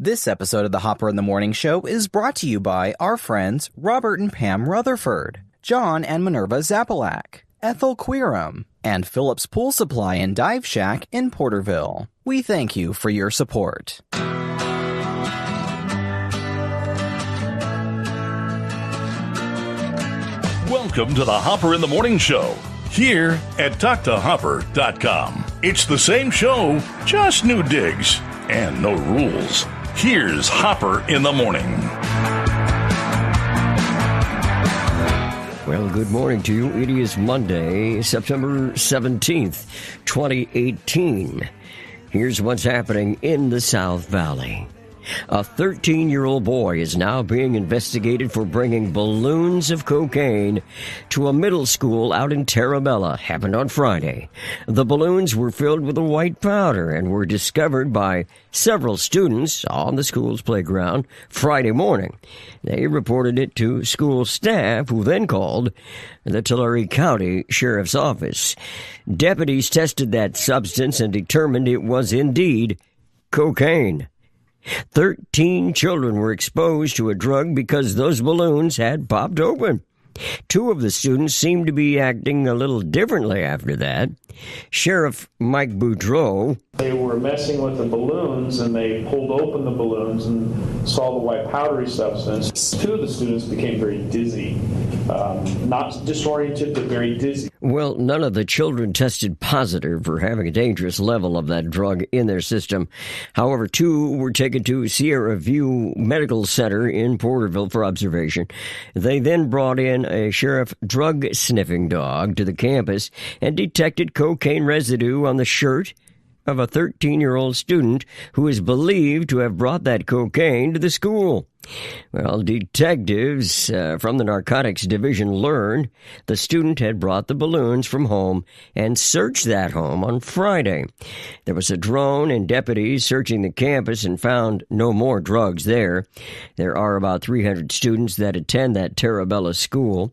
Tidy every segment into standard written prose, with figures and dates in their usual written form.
This episode of the Hopper in the Morning Show is brought to you by our friends Robert and Pam Rutherford, John and Minerva Zapalak, Ethel Queerum, and Phillips Pool Supply and Dive Shack in Porterville. We thank you for your support. Welcome to the Hopper in the Morning Show, here at TalkToHopper.com. It's the same show, just new digs and no rules. Here's Hopper in the Morning. Well, good morning to you. It is Monday, September 17th, 2018. Here's what's happening in the South Valley. A 13-year-old boy is now being investigated for bringing balloons of cocaine to a middle school out in Terabella. Happened on Friday. The balloons were filled with a white powder and were discovered by several students on the school's playground Friday morning. They reported it to school staff, who then called the Tulare County Sheriff's Office. Deputies tested that substance and determined it was indeed cocaine. 13 children were exposed to a drug because those balloons had popped open. 2 of the students seemed to be acting a little differently after that. Sheriff Mike Boudreau. They were messing with the balloons, and they pulled open the balloons and saw the white powdery substance. 2 of the students became very dizzy. Not disoriented, but very dizzy. Well, none of the children tested positive for having a dangerous level of that drug in their system. However, 2 were taken to Sierra View Medical Center in Porterville for observation. They then brought in a sheriff drug-sniffing dog to the campus and detected cocaine residue on the shirt of a 13-year-old student who is believed to have brought that cocaine to the school. Well, detectives from the Narcotics Division learned the student had brought the balloons from home and searched that home on Friday. There was a drone and deputies searching the campus and found no more drugs there. There are about 300 students that attend that Terabella school.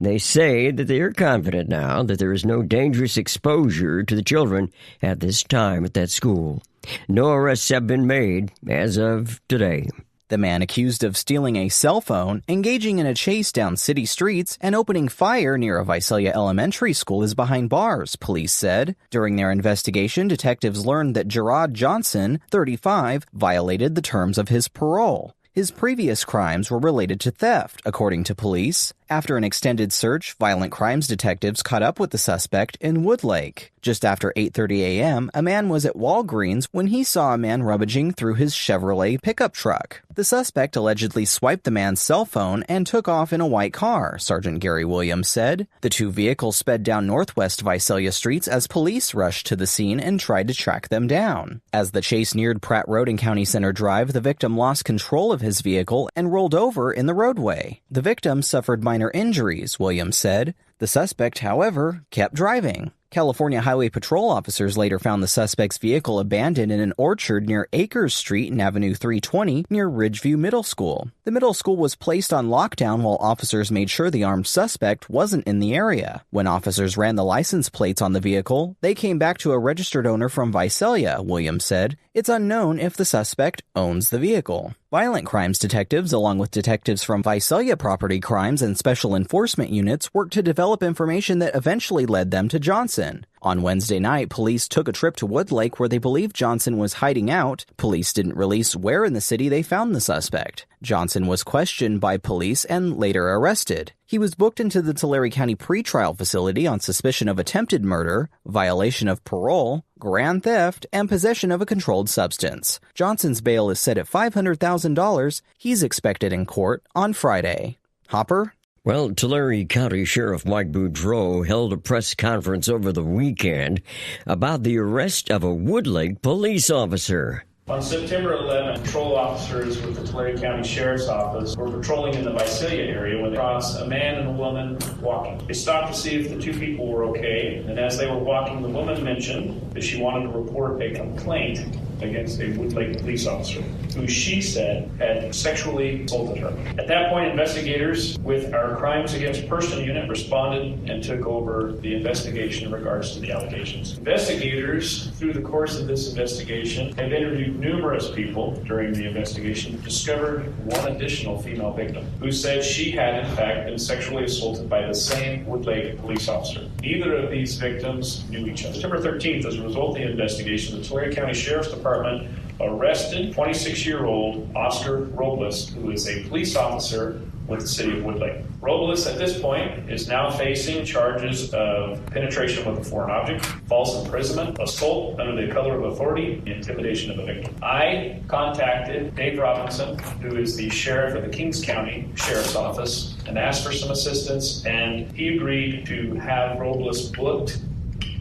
They say that they are confident now that there is no dangerous exposure to the children at this time at that school. No arrests have been made as of today. The man accused of stealing a cell phone, engaging in a chase down city streets, and opening fire near a Visalia elementary school is behind bars, police said. During their investigation, detectives learned that Gerard Johnson, 35, violated the terms of his parole. His previous crimes were related to theft, according to police. After an extended search, violent crimes detectives caught up with the suspect in Woodlake. Just after 8:30 a.m., a man was at Walgreens when he saw a man rummaging through his Chevrolet pickup truck. The suspect allegedly swiped the man's cell phone and took off in a white car, Sergeant Gary Williams said. The 2 vehicles sped down northwest Visalia streets as police rushed to the scene and tried to track them down. As the chase neared Pratt Road and County Center Drive, the victim lost control of his vehicle and rolled over in the roadway. The victim suffered minor injuries, Williams said. The suspect, however, kept driving. California Highway Patrol officers later found the suspect's vehicle abandoned in an orchard near Acres Street and Avenue 320 near Ridgeview Middle School. The middle school was placed on lockdown while officers made sure the armed suspect wasn't in the area. When officers ran the license plates on the vehicle, they came back to a registered owner from Visalia, Williams said. It's unknown if the suspect owns the vehicle. Violent crimes detectives, along with detectives from Visalia Property Crimes and Special Enforcement Units, worked to develop information that eventually led them to Johnson. On Wednesday night, police took a trip to Woodlake where they believed Johnson was hiding out. Police didn't release where in the city they found the suspect. Johnson was questioned by police and later arrested. He was booked into the Tulare County pretrial facility on suspicion of attempted murder, violation of parole, grand theft, and possession of a controlled substance. Johnson's bail is set at $500,000. He's expected in court on Friday. Hopper? Well, Tulare County Sheriff Mike Boudreau held a press conference over the weekend about the arrest of a Woodlake police officer. On September 11th, patrol officers with the Tulare County Sheriff's Office were patrolling in the Visalia area when they crossed a man and a woman walking. They stopped to see if the 2 people were okay, and as they were walking, the woman mentioned that she wanted to report a complaint against a Woodlake police officer who she said had sexually assaulted her. At that point, investigators with our Crimes Against Person unit responded and took over the investigation in regards to the allegations. Investigators, through the course of this investigation, have interviewed numerous people during the investigation, discovered one additional female victim who said she had in fact been sexually assaulted by the same Woodlake police officer. Neither of these victims knew each other. September 13th, as a result of the investigation, the Tulare County Sheriff's Department arrested 26-year-old Oscar Robles, who is a police officer with the city of Woodlake. Robles, at this point, is now facing charges of penetration with a foreign object, false imprisonment, assault under the color of authority, and intimidation of a victim. I contacted Dave Robinson, who is the sheriff of the Kings County Sheriff's Office, and asked for some assistance, and he agreed to have Robles booked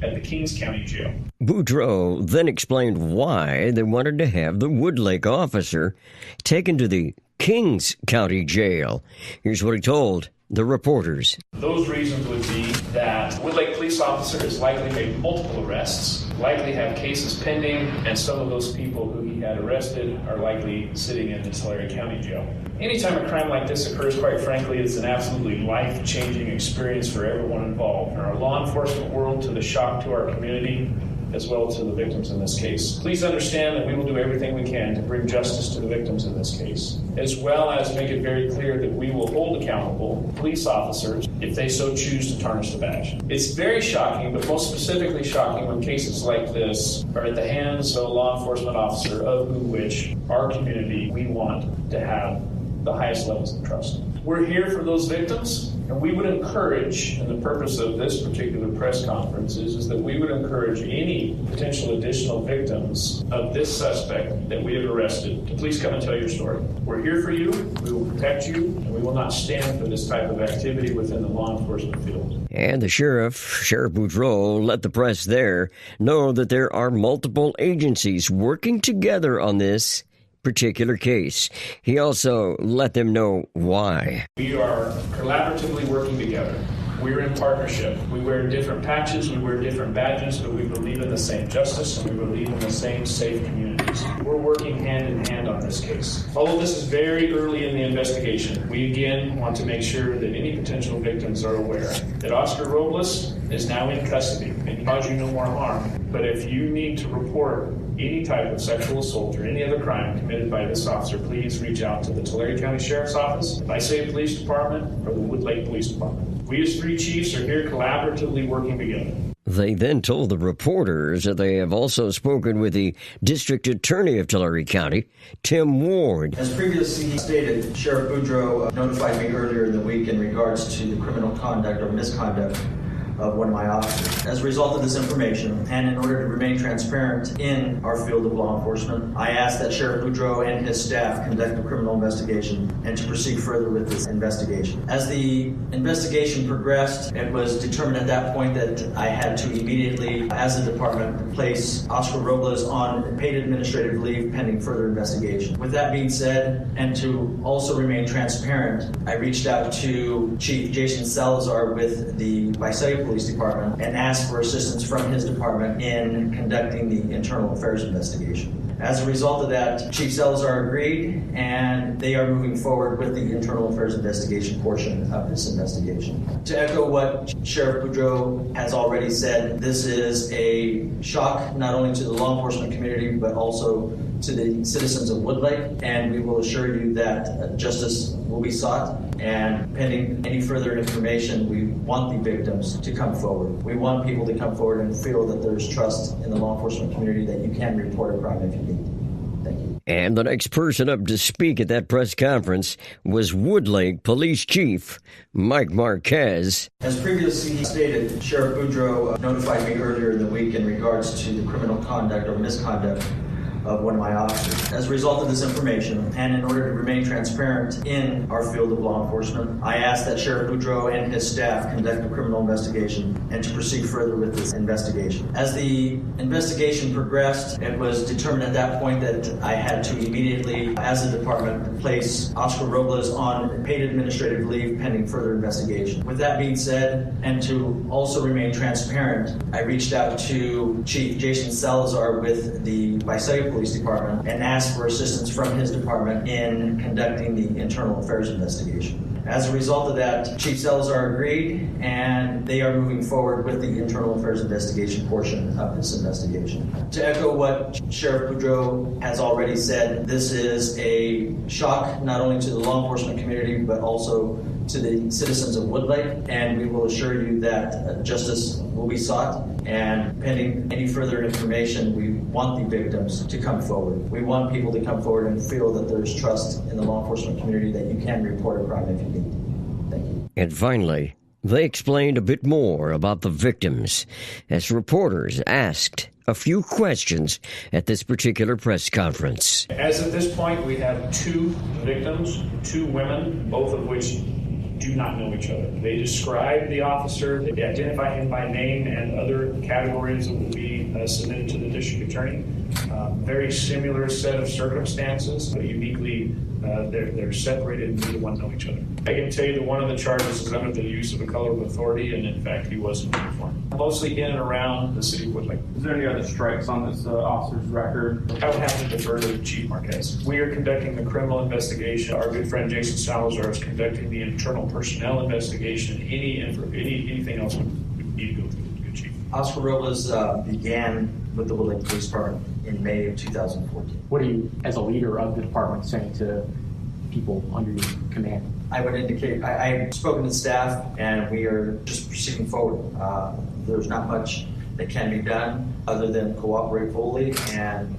at the Kings County Jail. Boudreaux then explained why they wanted to have the Woodlake officer taken to the Kings County Jail. Here's what he told the reporters. Those reasons would be that Woodlake police officer has likely made multiple arrests, likely have cases pending, and some of those people who he had arrested are likely sitting in the Tulare County Jail. Anytime a crime like this occurs, quite frankly, it's an absolutely life-changing experience for everyone involved, in our law enforcement world, to the shock to our community, as well as to the victims in this case. Please understand that we will do everything we can to bring justice to the victims in this case, as well as make it very clear that we will hold accountable police officers if they so choose to tarnish the badge. It's very shocking, but most specifically shocking when cases like this are at the hands of a law enforcement officer of which our community, we want to have the highest levels of trust. We're here for those victims, and we would encourage, and the purpose of this particular press conference is that we would encourage any potential additional victims of this suspect that we have arrested to please come and tell your story. We're here for you, we will protect you, and we will not stand for this type of activity within the law enforcement field. And the Sheriff Boudreaux, let the press there know that there are multiple agencies working together on this particular case. He also let them know why. We are collaboratively working together. We're in partnership. We wear different patches, we wear different badges, but we believe in the same justice and we believe in the same safe communities. We're working hand in hand on this case. Although this is very early in the investigation, we again want to make sure that any potential victims are aware that Oscar Robles is now in custody and he cause you no more harm. But if you need to report any type of sexual assault or any other crime committed by this officer, please reach out to the Tulare County Sheriff's Office, the Visalia Police Department, or the Woodlake Police Department. We as three chiefs are here collaboratively working together. They then told the reporters that they have also spoken with the District Attorney of Tulare County, Tim Ward. As previously stated, Sheriff Boudreaux notified me earlier in the week in regards to the criminal conduct or misconduct of one of my officers. As a result of this information, and in order to remain transparent in our field of law enforcement, I asked that Sheriff Boudreaux and his staff conduct a criminal investigation and to proceed further with this investigation. As the investigation progressed, it was determined at that point that I had to immediately, as a department, place Oscar Robles on paid administrative leave pending further investigation. With that being said, and to also remain transparent, I reached out to Chief Jason Salazar with the Visalia Police Department and asked for assistance from his department in conducting the internal affairs investigation. As a result of that, Chief Salazar agreed, and they are moving forward with the internal affairs investigation portion of this investigation. To echo what Sheriff Boudreaux has already said, this is a shock not only to the law enforcement community, but also to the citizens of Woodlake, and we will assure you that justice will be sought, and pending any further information, we want the victims to come forward. We want people to come forward and feel that there's trust in the law enforcement community that you can report a crime if you need. Thank you. And the next person up to speak at that press conference was Woodlake Police Chief Mike Marquez. As previously stated, Sheriff Boudreaux notified me earlier in the week in regards to the criminal conduct or misconduct of one of my officers. As a result of this information, and in order to remain transparent in our field of law enforcement, I ask that Sheriff Boudreau and his staff conduct a criminal investigation and to proceed further with this investigation. As the investigation progressed, it was determined at that point that I had to immediately, as a department, place Oscar Robles on paid administrative leave pending further investigation. With that being said, and to also remain transparent, I reached out to Chief Jason Salazar with the Visalia Police Department and asked for assistance from his department in conducting the internal affairs investigation. As a result of that, Chief Salazar agreed, and they are moving forward with the internal affairs investigation portion of this investigation. To echo what Sheriff Boudreau has already said, this is a shock not only to the law enforcement community, but also to the citizens of Woodlake, and we will assure you that justice will be sought, and pending any further information, we want the victims to come forward. We want people to come forward and feel that there's trust in the law enforcement community that you can report a crime if you need. Thank you. And finally, they explained a bit more about the victims as reporters asked a few questions at this particular press conference. As of this point, we have 2 victims, 2 women, both of which do not know each other. They describe the officer, they identify him by name and other categories that will be submitted to the district attorney. Very similar set of circumstances, but uniquely they're separated and neither one know each other. I can tell you that one of the charges is under the use of a color of authority, and in fact he was in uniform. Mostly in and around the city of Woodlake. Is there any other strikes on this officer's record? I would have to defer to Chief Marquez. We are conducting the criminal investigation. Our good friend Jason Salazar is conducting the internal personnel investigation. Anything else would need to go through the good chief. Oscar Robles began with the Woodlake Police Department in May of 2014. What are you, as a leader of the department, saying to people under your command? I would indicate, I've spoken to staff, and we are just proceeding forward. There's not much that can be done other than cooperate fully and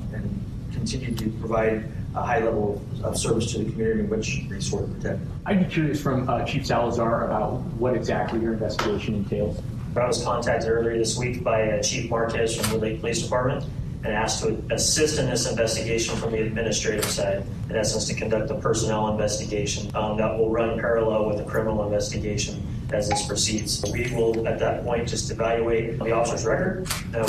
continue to provide a high level of service to the community in which we sort of protect. I'd be curious from Chief Salazar about what exactly your investigation entails. I was contacted earlier this week by Chief Marquez from the Woodlake Police Department and asked to assist in this investigation from the administrative side, in essence to conduct a personnel investigation that will run parallel with the criminal investigation as this proceeds. We will, at that point, just evaluate the officer's record.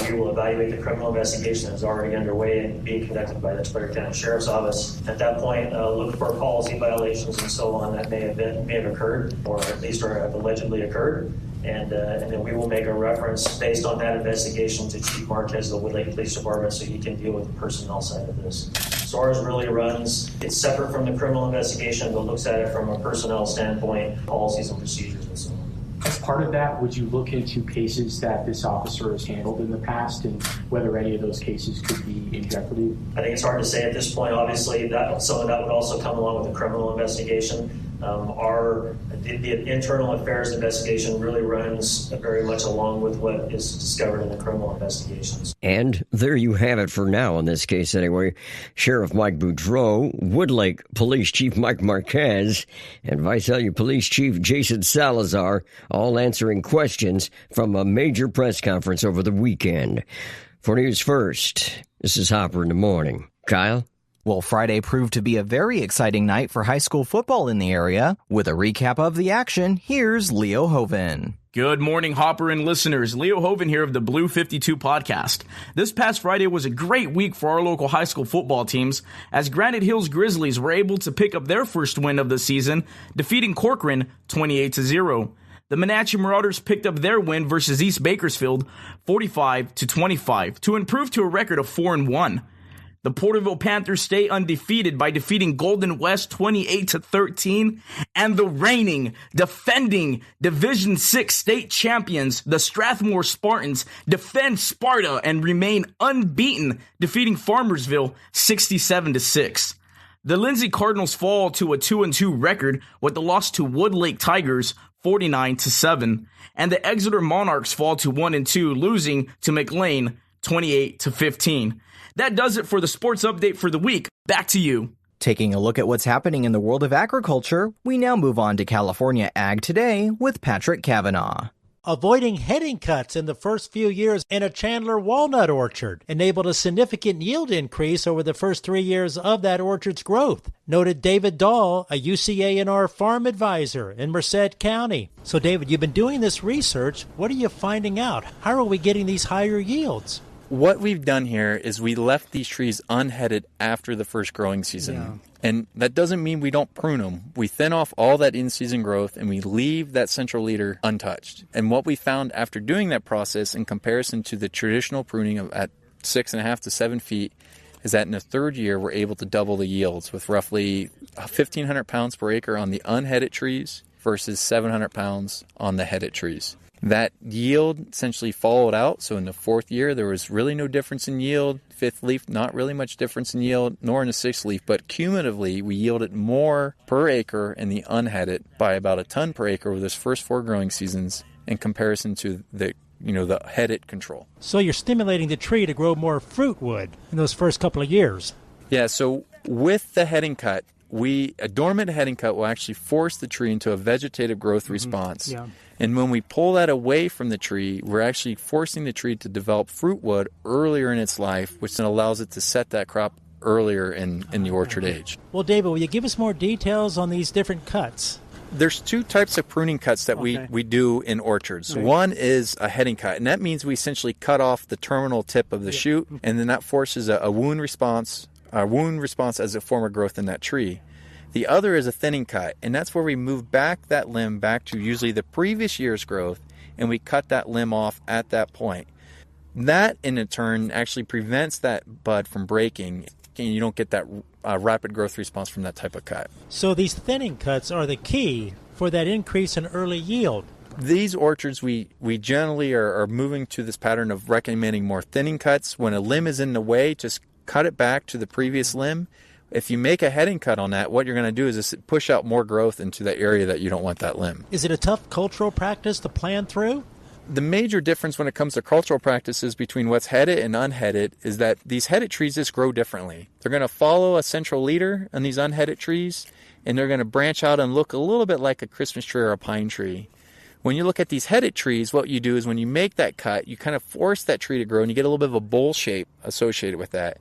We will evaluate the criminal investigation that is already underway and being conducted by the Tulare County Sheriff's Office. At that point, look for policy violations and so on that may have occurred, or at least have allegedly occurred. And then we will make a reference based on that investigation to Chief Marquez of the Woodlake Police Department so he can deal with the personnel side of this. As far as really runs, it's separate from the criminal investigation, but looks at it from a personnel standpoint, policies and procedures and so on. As part of that, would you look into cases that this officer has handled in the past and whether any of those cases could be in jeopardy? I think it's hard to say at this point. Obviously, some of that would also come along with the criminal investigation. The internal affairs investigation really runs very much along with what is discovered in the criminal investigations. And there you have it for now in this case anyway. Sheriff Mike Boudreau, Woodlake Police Chief Mike Marquez, and Visalia Police Chief Jason Salazar all answering questions from a major press conference over the weekend. For News First, this is Hopper in the Morning. Kyle? Well, Friday proved to be a very exciting night for high school football in the area. With a recap of the action, here's Leo Hoven. Good morning, Hopper and listeners. Leo Hoven here of the Blue 52 podcast. This past Friday was a great week for our local high school football teams, as Granite Hills Grizzlies were able to pick up their first win of the season, defeating Corcoran 28-0. The Monache Marauders picked up their win versus East Bakersfield 45-25 to improve to a record of 4-1. The Porterville Panthers stay undefeated by defeating Golden West 28-13, and the reigning, defending Division VI state champions, the Strathmore Spartans, defend Sparta and remain unbeaten, defeating Farmersville 67-6. The Lindsay Cardinals fall to a 2-2 record with the loss to Woodlake Tigers 49-7, and the Exeter Monarchs fall to 1-2, losing to McLean 28-15. That does it for the sports update for the week. Back to you. Taking a look at what's happening in the world of agriculture, we now move on to California Ag Today with Patrick Cavanaugh. Avoiding heading cuts in the first few years in a Chandler walnut orchard enabled a significant yield increase over the first 3 years of that orchard's growth, noted David Dahl, a UCA&R farm advisor in Merced County. So, David, you've been doing this research. What are you finding out? How are we getting these higher yields? What we've done here is we left these trees unheaded after the first growing season. Yeah. And that doesn't mean we don't prune them. We thin off all that in-season growth and we leave that central leader untouched. And what we found after doing that process in comparison to the traditional pruning of at 6.5 to 7 feet is that in the third year we're able to double the yields with roughly 1,500 pounds per acre on the unheaded trees versus 700 pounds on the headed trees. That yield essentially followed out. So in the fourth year, there was really no difference in yield. Fifth leaf, not really much difference in yield, nor in the sixth leaf. But cumulatively, we yielded more per acre in the unheaded by about a ton per acre over those first 4 growing seasons in comparison to the headed control. So you're stimulating the tree to grow more fruit wood in those first couple of years. Yeah, so with the heading cut, a dormant heading cut will actually force the tree into a vegetative growth response. Yeah. And when we pull that away from the tree, we're actually forcing the tree to develop fruit wood earlier in its life, which then allows it to set that crop earlier in the orchard age. Well, David, will you give us more details on these different cuts? There's 2 types of pruning cuts that we do in orchards. Right. One is a heading cut, and that means we essentially cut off the terminal tip of the shoot, and then that forces a wound response as a form of growth in that tree. The other is a thinning cut, and that's where we move back that limb back to usually the previous year's growth, and we cut that limb off at that point. That, in turn, actually prevents that bud from breaking, and you don't get that rapid growth response from that type of cut. So these thinning cuts are the key for that increase in early yield. These orchards, we generally are moving to this pattern of recommending more thinning cuts. When a limb is in the way, just cut it back to the previous limb. If you make a heading cut on that, what you're going to do is just push out more growth into the area that you don't want that limb. Is it a tough cultural practice to plan through? The major difference when it comes to cultural practices between what's headed and unheaded is that these headed trees just grow differently. They're going to follow a central leader on these unheaded trees, and they're going to branch out and look a little bit like a Christmas tree or a pine tree. When you look at these headed trees, what you do is when you make that cut, you kind of force that tree to grow, and you get a little bit of a bowl shape associated with that.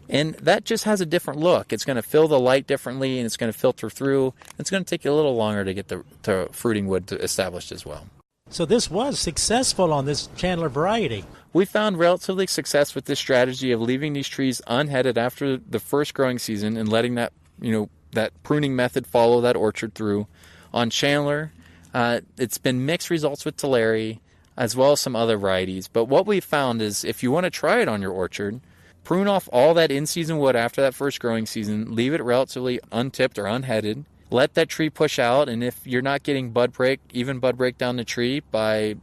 And that just has a different look. It's going to fill the light differently, and it's going to filter through. It's going to take you a little longer to get the fruiting wood established as well. So this was successful on this Chandler variety. We found relatively success with this strategy of leaving these trees unheaded after the first growing season and letting that pruning method follow that orchard through. On Chandler, it's been mixed results with Tulare as well as some other varieties. But what we found is if you want to try it on your orchard, prune off all that in-season wood after that first growing season, leave it relatively untipped or unheaded, let that tree push out, and if you're not getting even bud break down the tree by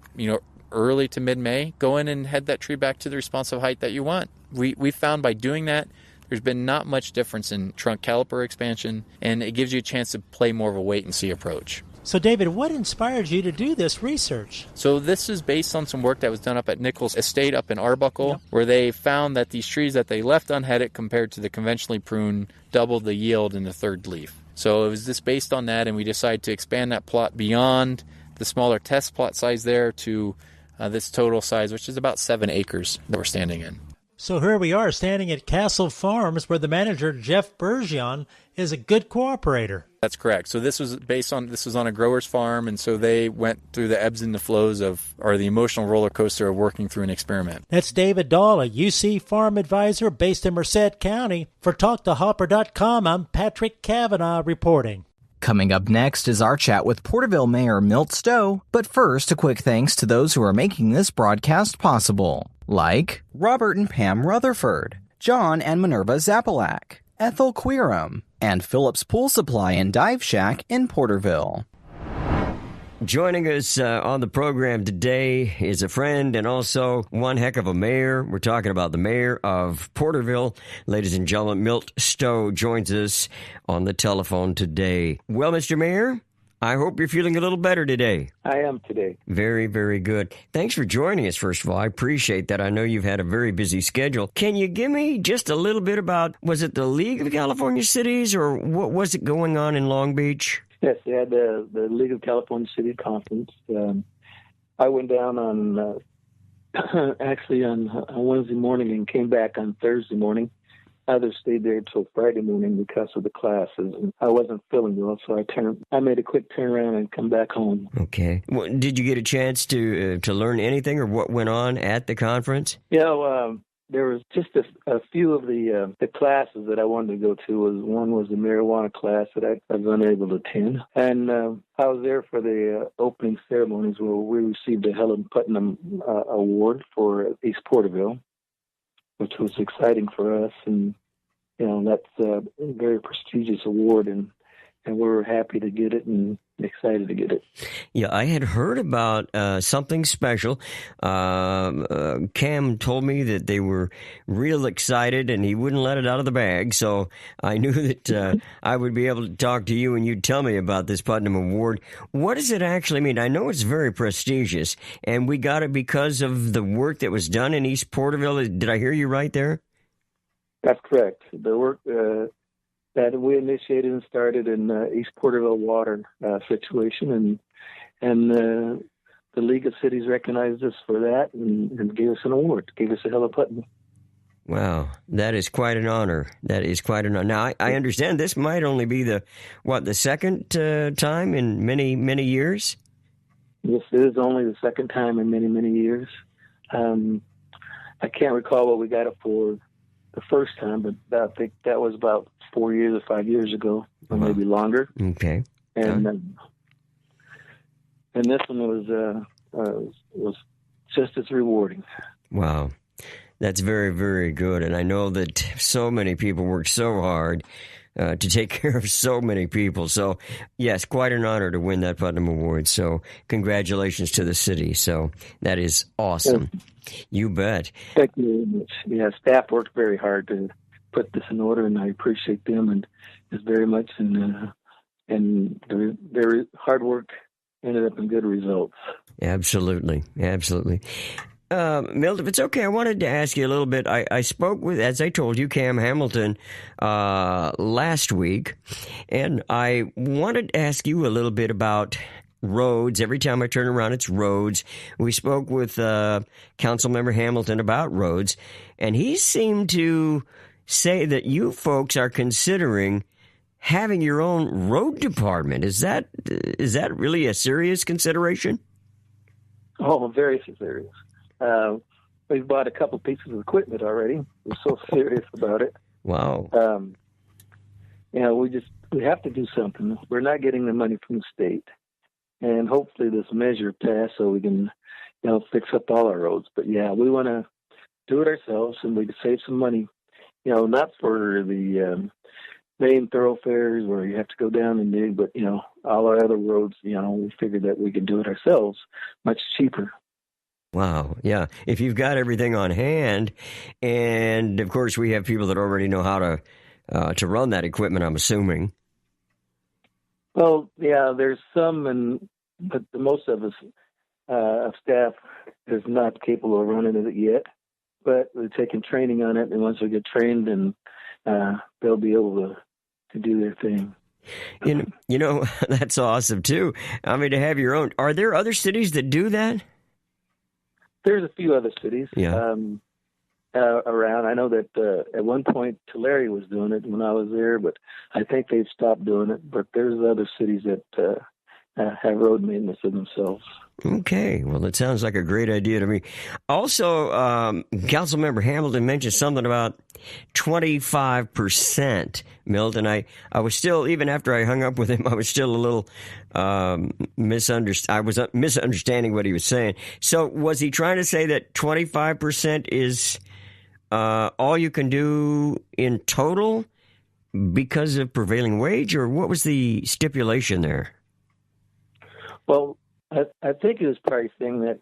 early to mid-May, go in and head that tree back to the responsive height that you want. We found by doing that, there's been not much difference in trunk caliper expansion, and it gives you a chance to play more of a wait-and-see approach. So, David, what inspired you to do this research? So this is based on some work that was done up at Nichols Estate up in Arbuckle, where they found that these trees that they left unheaded compared to the conventionally pruned doubled the yield in the third leaf. So it was just based on that, and we decided to expand that plot beyond the smaller test plot size there to this total size, which is about 7 acres that we're standing in. So here we are standing at Castle Farms, where the manager, Jeff Bergeon, is a good cooperator. That's correct. So this was on a grower's farm, and so they went through the ebbs and the flows the emotional roller coaster of working through an experiment. That's David Dahl, a UC farm advisor based in Merced County. For TalkToHopper.com, I'm Patrick Cavanaugh reporting. Coming up next is our chat with Porterville Mayor Milt Stowe. But first, a quick thanks to those who are making this broadcast possible, like Robert and Pam Rutherford, John and Minerva Zapalak, Ethel Queerum, and Phillips Pool Supply and Dive Shack in Porterville. Joining us on the program today is a friend and also one heck of a mayor. We're talking about the mayor of Porterville. Ladies and gentlemen, Milt Stowe joins us on the telephone today. Well, Mr. Mayor, I hope you're feeling a little better today. I am today. Very, very good. Thanks for joining us, first of all. I appreciate that. I know you've had a very busy schedule. Can you give me just a little bit about, was it the League of California Cities, or what was it going on in Long Beach? Yes, they had the League of California City Conference. I went down on actually on Wednesday morning and came back on Thursday morning. I just stayed there until Friday morning because of the classes. And I wasn't feeling well, so I made a quick turnaround and come back home. Okay. Well, did you get a chance to learn anything or what went on at the conference? Yeah, there was just a few of the classes that I wanted to go to. One was the marijuana class that I was unable to attend. And I was there for the opening ceremonies where we received the Helen Putnam Award for East Porterville, which was exciting for us. And, that's a very prestigious award, and we were happy to get it and excited to get it. Yeah, I had heard about something special. Cam told me that they were real excited and he wouldn't let it out of the bag. So I knew that I would be able to talk to you and you'd tell me about this Putnam Award. What does it actually mean? I know it's very prestigious, and we got it because of the work that was done in East Porterville. Did I hear you right there? That's correct. The work that we initiated and started in East Porterville water situation, and the League of Cities recognized us for that and gave us an award, gave us a Helen Putnam. Wow, that is quite an honor. That is quite an honor. Now, I understand this might only be the second time in many, many years? This is only the second time in many, many years. I can't recall what we got it for the first time, but I think that was about 4 years or 5 years ago, or maybe longer. Okay. And this one was just as rewarding. Wow. That's very, very good. And I know that so many people work so hard to take care of so many people. So, yes, quite an honor to win that Putnam Award. So, congratulations to the city. So, that is awesome. You bet. Thank you very much. Yeah, staff worked very hard to put this in order, and I appreciate them and just very much. And their hard work ended up in good results. Absolutely. Absolutely. Milt, if it's okay, I wanted to ask you a little bit. I spoke with, as I told you, Cam Hamilton last week, and I wanted to ask you a little bit about roads. Every time I turn around, it's roads. We spoke with Councilmember Hamilton about roads, and he seemed to say that you folks are considering having your own road department. Is that really a serious consideration? Oh, very serious. We've bought a couple pieces of equipment already. We're so serious about it. Wow. We have to do something. We're not getting the money from the state, and hopefully this measure pass so we can, fix up all our roads. But yeah, we want to do it ourselves, and we can save some money. Not for the main thoroughfares where you have to go down and dig, but all our other roads. We figured that we could do it ourselves, much cheaper. Wow. Yeah. If you've got everything on hand, and of course we have people that already know how to run that equipment, I'm assuming. Well, yeah, there's some, but most of us of staff is not capable of running it yet. But we're taking training on it, and once we get trained, then they'll be able to do their thing. That's awesome too. I mean, to have your own. Are there other cities that do that? There's a few other cities around. I know that at one point Tulare was doing it when I was there, but I think they've stopped doing it. But there's other cities that have road maintenance of themselves. Okay. Well, it sounds like a great idea to me. Also, Councilmember Hamilton mentioned something about 25%, Milt, and I was still, even after I hung up with him, I was still a little misunderstanding what he was saying. So was he trying to say that 25% is all you can do in total because of prevailing wage, or what was the stipulation there? Well, I think he was probably saying that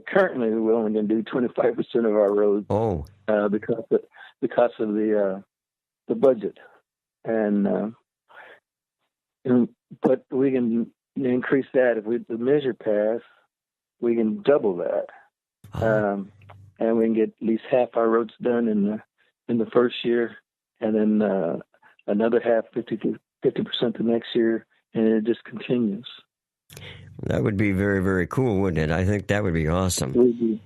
currently we're only going to do 25% of our roads. Oh, because of the budget, and but we can increase that if the measure pass. We can double that, and we can get at least half our roads done in the first year, and then another half, 50% the next year, and it just continues. That would be very, very cool, wouldn't it? I think that would be awesome. It would be.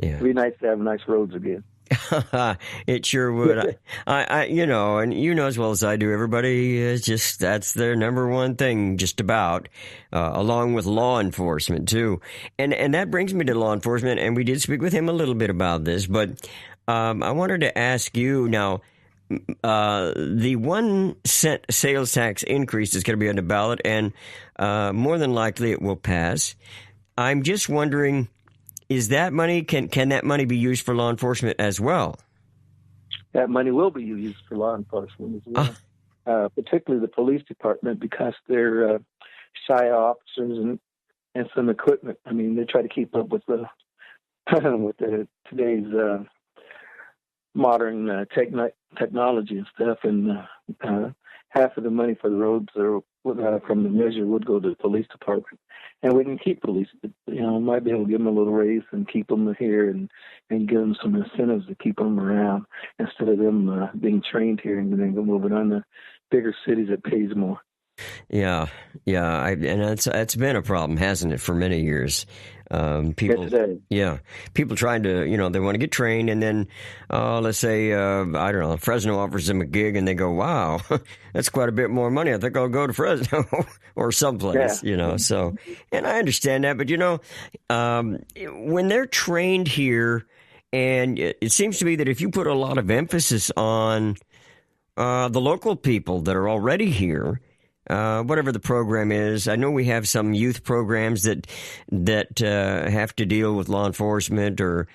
Yeah. It'd be nice to have nice roads again. It sure would. I, you know, and you know as well as I do, everybody is just, that's their number one thing, just about, along with law enforcement, too. And that brings me to law enforcement, and we did speak with him a little bit about this, but I wanted to ask you now, the 1 cent sales tax increase is going to be on the ballot, and more than likely it will pass. I'm just wondering, is that money, can that money be used for law enforcement as well? That money will be used for law enforcement as well, particularly the police department, because they're shy officers and some equipment. I mean, they try to keep up with the today's modern technology and stuff, and half of the money for the roads from the measure would go to the police department. And we can keep police, might be able to give them a little raise and keep them here and give them some incentives to keep them around instead of them being trained here and then moving on to bigger cities that pays more. Yeah. And it's been a problem, hasn't it, for many years? People trying to, they want to get trained, and then, let's say, I don't know, Fresno offers them a gig, and they go, wow, that's quite a bit more money. I think I'll go to Fresno or someplace, so, and I understand that, but, when they're trained here, and it seems to me that if you put a lot of emphasis on the local people that are already here, whatever the program is. I know we have some youth programs that have to deal with law enforcement or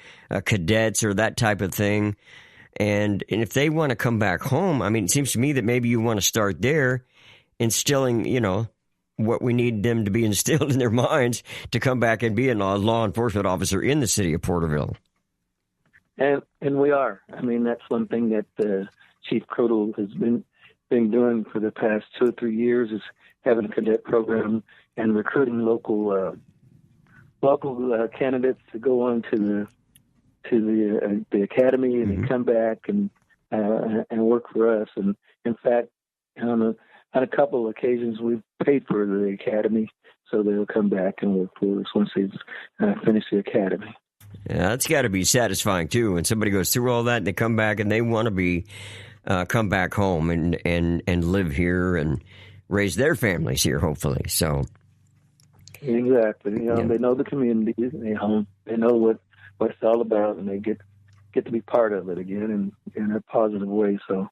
cadets or that type of thing. And if they want to come back home, I mean, it seems to me that maybe you want to start there, instilling, what we need them to be instilled in their minds to come back and be a law enforcement officer in the city of Porterville. And we are. I mean, that's one thing that Chief Crodel has been doing for the past 2 or 3 years, is having a cadet program and recruiting local candidates to go on to the academy and then come back and work for us. And in fact, on a couple of occasions, we've paid for the academy, so they'll come back and work for us once they finish the academy. Yeah, that's got to be satisfying too. When somebody goes through all that, and they come back and they want to be come back home and live here and raise their families here, hopefully. So exactly, they know the community, they know what it's all about, and they get to be part of it again in a positive way. So,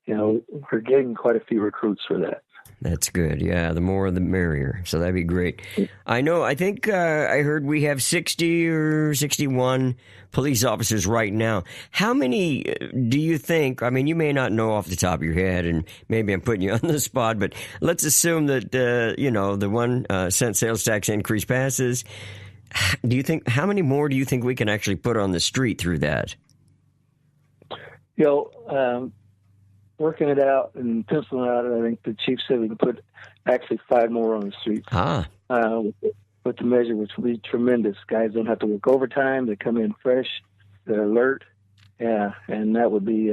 we're getting quite a few recruits for that. That's good. Yeah, the more the merrier. So that'd be great. I think I heard we have 60 or 61 police officers right now. How many do you think, I mean, you may not know off the top of your head, and maybe I'm putting you on the spot, but let's assume that, the 1 cent sales tax increase passes. How many more do you think we can actually put on the street through that? Working it out and penciling out, I think the chief said we can put actually 5 more on the street with the measure, which will be tremendous. Guys don't have to work overtime. They come in fresh, they're alert. Yeah, and that would be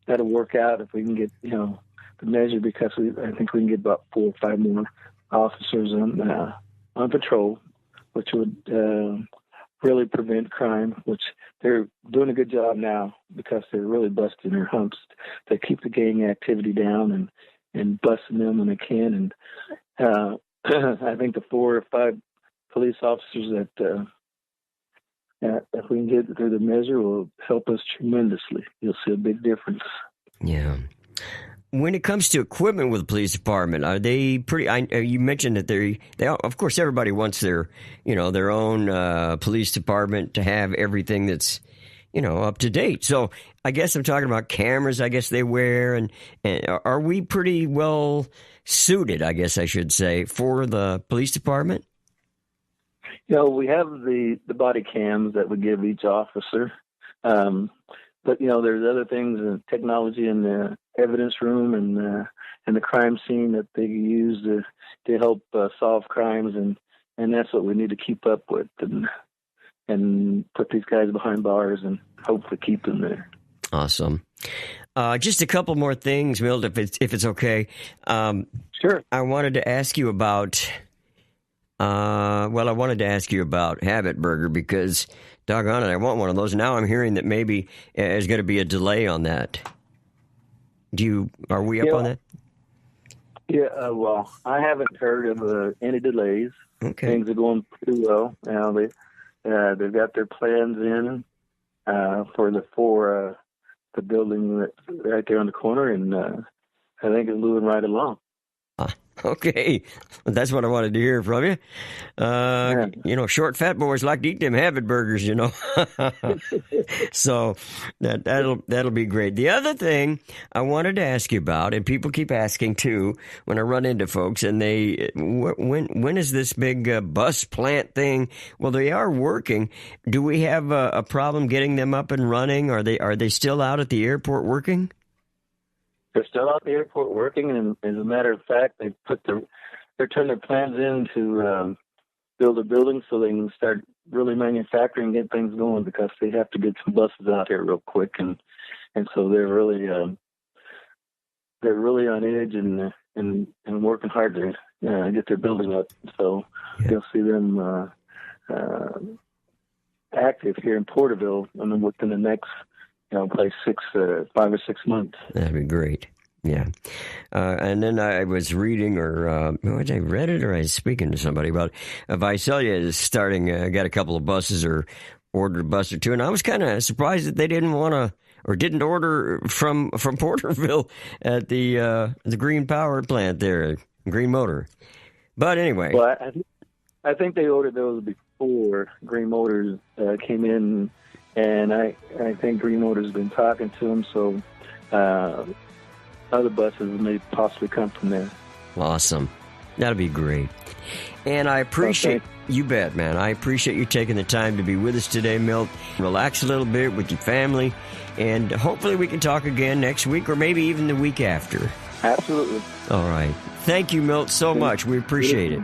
that'll work out if we can get the measure, because I think we can get about 4 or 5 more officers on patrol, which would really prevent crime, which they're doing a good job now because they're really busting their humps. They keep the gang activity down and busting them when they can. And I think the 4 or 5 police officers that if we can get through the measure will help us tremendously. You'll see a big difference. Yeah. When it comes to equipment with the police department, are they pretty? You mentioned that they of course everybody wants their their own police department to have everything that's up to date. So I guess I'm talking about cameras. I guess they wear, and are we pretty well suited? I guess I should say, for the police department. We have the body cams that we give each officer. But there's other things, technology in the evidence room and the crime scene that they use to help solve crimes, and that's what we need to keep up with and put these guys behind bars and hopefully keep them there. Awesome. Just a couple more things, Milt, if it's okay. Sure. I wanted to ask you about Well, I wanted to ask you about Habit Burger because, doggone it, I want one of those. Now I'm hearing that maybe there's going to be a delay on that. Are we up on that? Yeah, well, I haven't heard of any delays. Okay. Things are going pretty well. Now they've got their plans in for the building that's right there on the corner, and I think it's moving right along. Okay, that's what I wanted to hear from you. Short fat boys like to eat them Habit Burgers, So that'll be great. The other thing I wanted to ask you about, and people keep asking too when I run into folks, and when is this big bus plant thing? Well, they are working. Do we have a problem getting them up and running? Are they still out at the airport working? They're still out at the airport working, and as a matter of fact, they're turning their plans in to build a building so they can start really manufacturing and get things going, because they have to get some buses out here real quick, and so they're really on edge and working hard to get their building up. So you'll see them active here in Porterville, within the next 5 or 6 months. That'd be great. Yeah. And then I was reading, or I read it, or I was speaking to somebody about Visalia is starting, got a couple of buses or ordered a bus or two. And I was kind of surprised that they didn't want to, or didn't order from Porterville at the Green Power plant there, Green Motor. But anyway. Well, I think they ordered those before Green Motors came in. And I think Green Motors has been talking to them, so other buses may possibly come from there. Awesome. That'll be great. And I appreciate, you bet, man. I appreciate you taking the time to be with us today, Milt. Relax a little bit with your family, and hopefully we can talk again next week or maybe even the week after. Absolutely. All right. Thank you, Milt, so much. We appreciate it.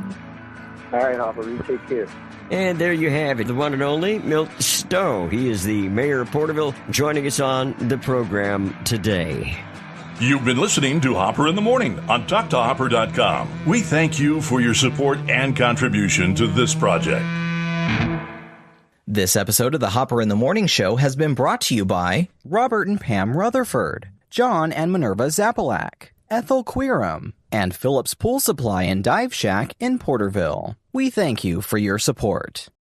All right, Hopper. You take care. And there you have it, the one and only Milt Stowe. He is the mayor of Porterville, joining us on the program today. You've been listening to Hopper in the Morning on TalkToHopper.com. We thank you for your support and contribution to this project. This episode of the Hopper in the Morning Show has been brought to you by Robert and Pam Rutherford, John and Minerva Zapalak, Ethel Queerum, and Phillips Pool Supply and Dive Shack in Porterville. We thank you for your support.